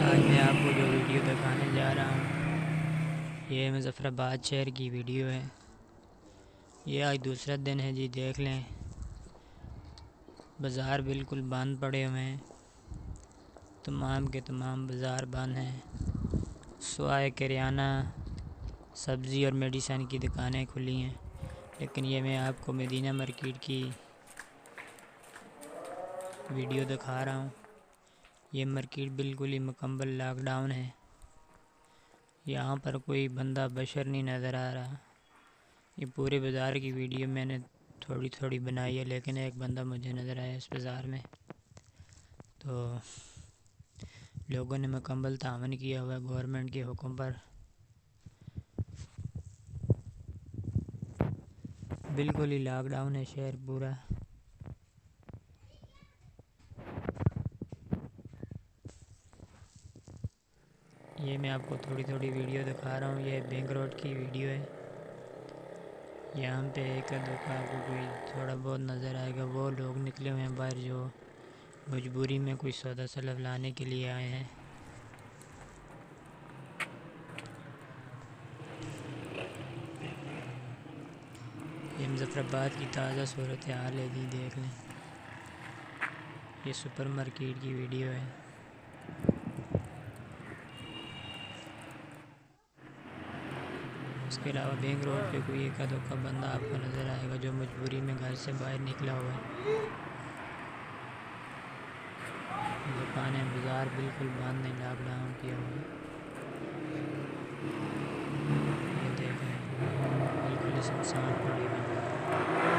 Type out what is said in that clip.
आज मैं आपको जो वीडियो दिखाने जा रहा हूँ ये मुज़फ़्फ़राबाद शहर की वीडियो है। ये आज दूसरा दिन है जी, देख लें बाज़ार बिल्कुल बंद पड़े हुए हैं। तमाम के तमाम बाज़ार बंद हैं, सिवाय किराना, सब्ज़ी और मेडिसिन की दुकानें खुली हैं। लेकिन ये मैं आपको मदीना मार्केट की वीडियो दिखा रहा हूँ। ये मार्केट बिल्कुल ही मुकम्मल लॉकडाउन है। यहाँ पर कोई बंदा बशर नहीं नज़र आ रहा। ये पूरे बाज़ार की वीडियो मैंने थोड़ी थोड़ी बनाई है, लेकिन एक बंदा मुझे नज़र आया इस बाज़ार में। तो लोगों ने मुकम्मल तावन किया हुआ है गवर्नमेंट के हुक्म पर। बिल्कुल ही लॉकडाउन है शहर पूरा। ये मैं आपको थोड़ी थोड़ी वीडियो दिखा रहा हूँ। ये बैंक रोड की वीडियो है। यहाँ पे एक दुकान आपको कोई थोड़ा बहुत नज़र आएगा। वो लोग निकले हुए हैं बाहर जो मजबूरी में कोई सौदा सलफ लाने के लिए आए हैं। ये मुज़फ़्फ़राबाद की ताज़ा सूरत हाल है जी, देख लें। ये सुपर मार्केट की वीडियो है। इसके अलावा बैंक रोड पे कोई एक दुका बंदा आपको नज़र आएगा जो मजबूरी में घर से बाहर निकला हुआ है। दुकानें बाज़ार बिल्कुल बंद है, लॉकडाउन किया हुआ है। ये देख लें, बिल्कुल ही सुनसान पड़ी हुई है।